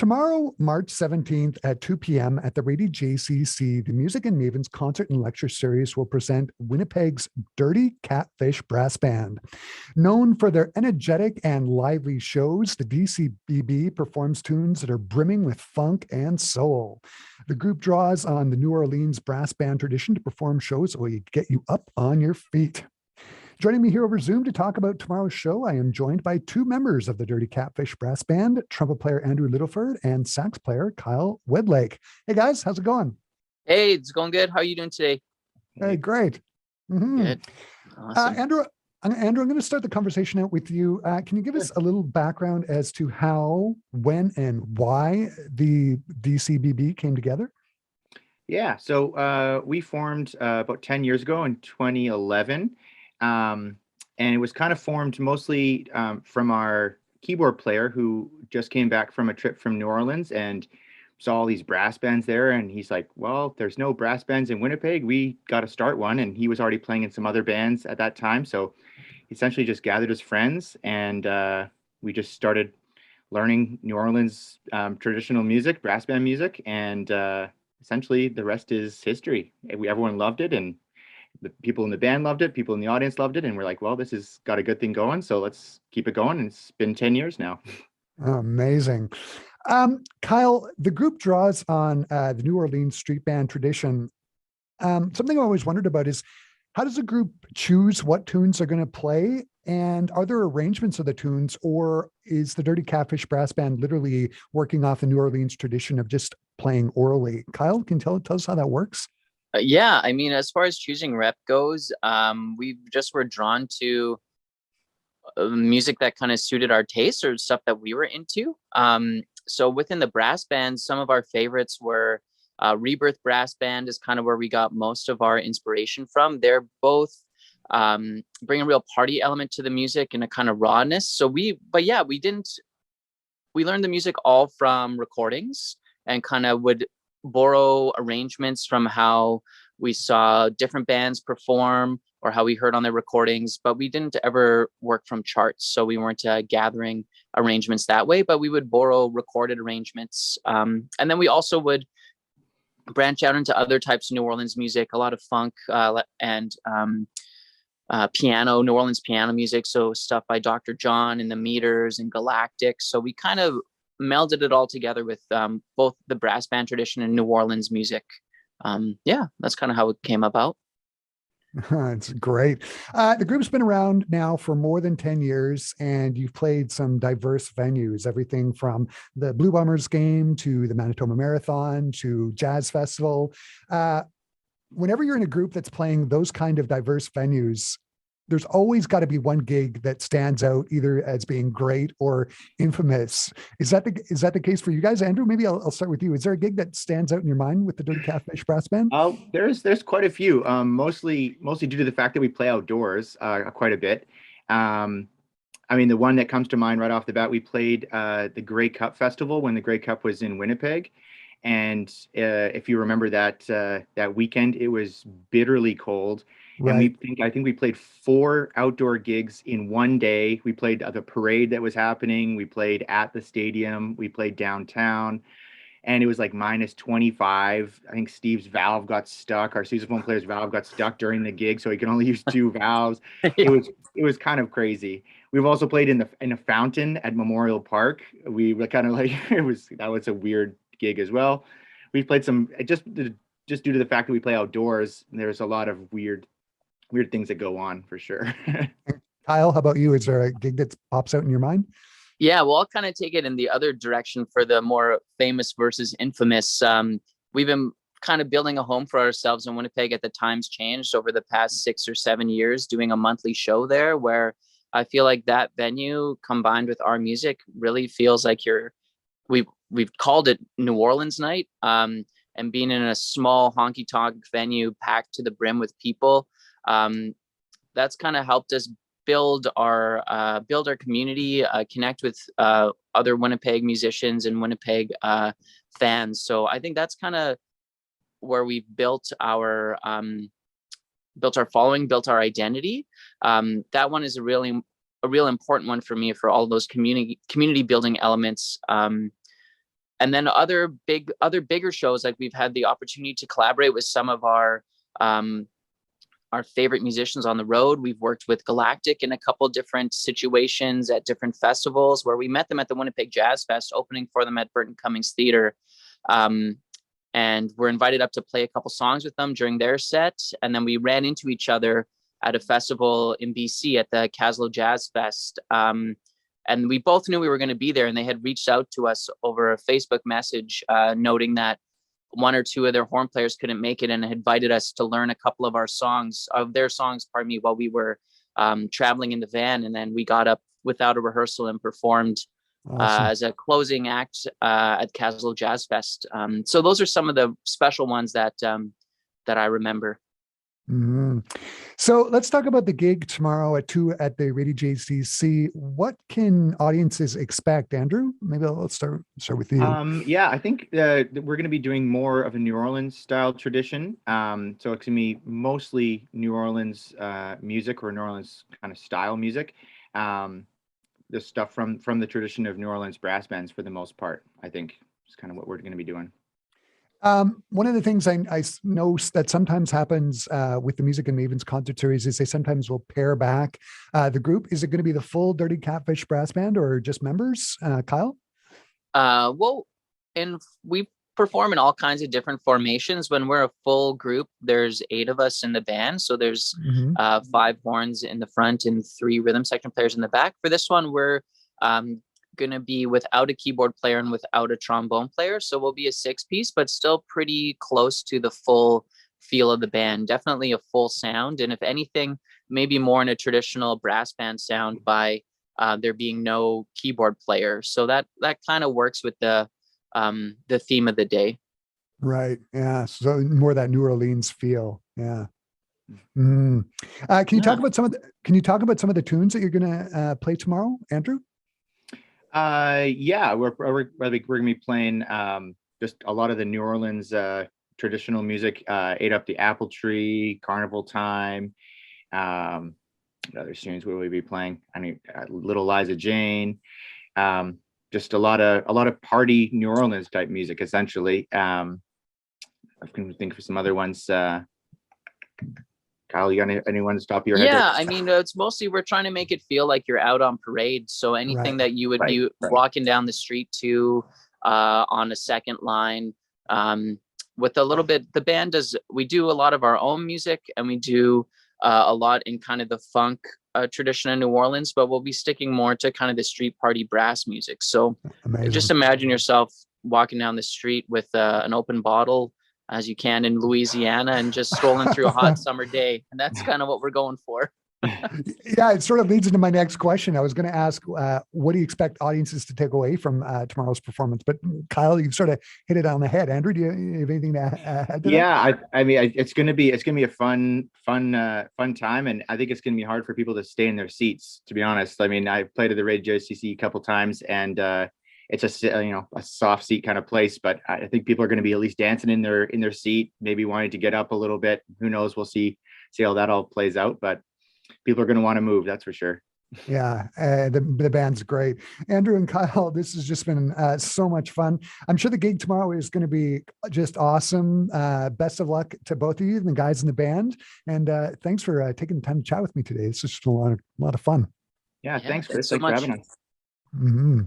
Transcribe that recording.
Tomorrow, March 17th at 2 p.m. at the Rady JCC, the Music and Mavens concert and lecture series will present Winnipeg's Dirty Catfish Brass Band. Known for their energetic and lively shows, the DCBB performs tunes that are brimming with funk and soul. The group draws on the New Orleans brass band tradition to perform shows that will get you up on your feet. Joining me here over Zoom to talk about tomorrow's show, I am joined by two members of the Dirty Catfish Brass Band, trumpet player Andrew Littleford and sax player Kyle Wedlake. Hey guys, how's it going? Hey, it's going good. How are you doing today? Hey, great. Good. Awesome. Andrew, I'm going to start the conversation out with you. Can you give us a little background as to how, when, and why the DCBB came together? Yeah, so we formed about 10 years ago in 2011. And it was kind of formed mostly from our keyboard player who just came back from a trip from New Orleans and saw all these brass bands there. And he's like, well, there's no brass bands in Winnipeg. We got to start one. And he was already playing in some other bands at that time. So he essentially just gathered his friends and we just started learning New Orleans traditional music, brass band music. And essentially the rest is history. Everyone loved it. And the people in the band loved it, people in the audience loved it, and we're like, well, this has got a good thing going, so let's keep it going. And it's been 10 years now. Amazing. Kyle, the group draws on the New Orleans street band tradition. Something I always wondered about is, how does a group choose what tunes they're going to play? And are there arrangements of the tunes, or is the Dirty Catfish Brass Band literally working off the New Orleans tradition of just playing orally? Kyle, can you tell us how that works? Yeah, I mean, as far as choosing rep goes, we just were drawn to music that kind of suited our taste or stuff that we were into. So within the brass band, some of our favorites were Rebirth Brass Band is kind of where we got most of our inspiration from. They're both bring a real party element to the music and a kind of rawness. So we learned the music all from recordings and kind of would borrow arrangements from how we saw different bands perform or how we heard on their recordings, but we didn't ever work from charts. So we weren't gathering arrangements that way, but we would borrow recorded arrangements. And then we also would branch out into other types of New Orleans music, a lot of funk and piano, New Orleans piano music. So stuff by Dr. John and the Meters and Galactic. So we kind of melded it all together with both the brass band tradition and New Orleans music. Yeah, that's kind of how it came about. It's great. The group's been around now for more than 10 years, and you've played some diverse venues, everything from the Blue Bombers game to the Manitoba Marathon to Jazz Festival. Whenever you're in a group that's playing those kind of diverse venues, there's always got to be one gig that stands out either as being great or infamous. Is that the case for you guys? Andrew, maybe I'll start with you. Is there a gig that stands out in your mind with the Dirty Catfish Brass Band? There's quite a few, mostly due to the fact that we play outdoors quite a bit. I mean, the one that comes to mind right off the bat, we played the Grey Cup Festival when the Grey Cup was in Winnipeg. And if you remember that weekend, it was bitterly cold. Right. And I think we played 4 outdoor gigs in one day. We played the parade that was happening. We played at the stadium. We played downtown. And it was like minus 25. I think Steve's valve got stuck. Our sousaphone player's valve got stuck during the gig, so he could only use 2 valves. Yeah. It was kind of crazy. We've also played in a fountain at Memorial Park. We were kind of like that was a weird gig as well. We played some just due to the fact that we play outdoors. There's a lot of weird things that go on for sure. Kyle, how about you? Is there a gig that pops out in your mind? Yeah, well, I'll kind of take it in the other direction for the more famous versus infamous. We've been kind of building a home for ourselves in Winnipeg at the Times changed over the past 6 or 7 years, doing a monthly show there where I feel like that venue combined with our music really feels like we've called it New Orleans night. And being in a small honky tonk venue packed to the brim with people, that's kind of helped us build our community, connect with other Winnipeg musicians and Winnipeg fans. So I think that's kind of where we've built our following, built our identity. That one is a real important one for me for all those community building elements. And then other bigger shows, like we've had the opportunity to collaborate with some of our favorite musicians on the road. We've worked with Galactic in a couple different situations at different festivals, where we met them at the Winnipeg Jazz Fest, opening for them at Burton Cummings Theatre. And we're invited up to play a couple songs with them during their set. And then we ran into each other at a festival in BC at the Caslo Jazz Fest. And we both knew we were going to be there, and they had reached out to us over a Facebook message, noting that one or two of their horn players couldn't make it, and had invited us to learn a couple of their songs, while we were traveling in the van. And then we got up without a rehearsal and performed as a closing act at Caslo Jazz Fest. So those are some of the special ones that I remember. Mm-hmm. So let's talk about the gig tomorrow at 2 at the Rady JCC. What can audiences expect, Andrew? Maybe let's start with you. Yeah, I think we're going to be doing more of a New Orleans style tradition. So it's going to be mostly New Orleans music, or New Orleans kind of style music. The stuff from the tradition of New Orleans brass bands, for the most part, I think is kind of what we're going to be doing. One of the things I know that sometimes happens with the Music and Mavens concert series is they sometimes will pair back the group. Is it going to be the full Dirty Catfish Brass Band or just members? Kyle? Well, and we perform in all kinds of different formations. When we're a full group, there's 8 of us in the band. So there's 5 horns in the front and 3 rhythm section players in the back. For this one, we're going to be without a keyboard player and without a trombone player. So we'll be a 6-piece, but still pretty close to the full feel of the band. Definitely a full sound. And if anything, maybe more in a traditional brass band sound by there being no keyboard player. So that kind of works with the theme of the day. Right. Yeah. So more that New Orleans feel. Yeah. Can you talk about some of the tunes that you're going to play tomorrow, Andrew? Yeah, we're going to be playing just a lot of the New Orleans traditional music. Ate Up the Apple Tree, Carnival Time. Other tunes we will be playing. I mean, Little Liza Jane. Just a lot of party New Orleans type music, essentially. I can think of some other ones. Kyle, you got anyone to stop your head? Yeah, I mean, it's mostly we're trying to make it feel like you're out on parade. So anything that you would be walking down the street to on a second line, with a little bit, the band we do a lot of our own music, and we do a lot in kind of the funk tradition in New Orleans, but we'll be sticking more to kind of the street party brass music. So just imagine yourself walking down the street with an open bottle, as you can in Louisiana, and just strolling through a hot summer day. And that's kind of what we're going for. Yeah, it sort of leads into my next question. I was going to ask, what do you expect audiences to take away from tomorrow's performance? But Kyle, you've sort of hit it on the head. Andrew, do you have anything to add to that? I mean, it's going to be a fun time, and I think it's going to be hard for people to stay in their seats, to be honest. I mean, I played at the Rady JCC a couple times, and it's a soft seat kind of place, but I think people are going to be at least dancing in their seat, maybe wanting to get up a little bit. Who knows? We'll see how that all plays out, but people are going to want to move. That's for sure. Yeah, the band's great. Andrew and Kyle, this has just been so much fun. I'm sure the gig tomorrow is going to be just awesome. Best of luck to both of you and the guys in the band. And thanks for taking the time to chat with me today. It's just a lot of fun. Yeah, thanks, Chris. So Thanks for much. having us. Mm-hmm.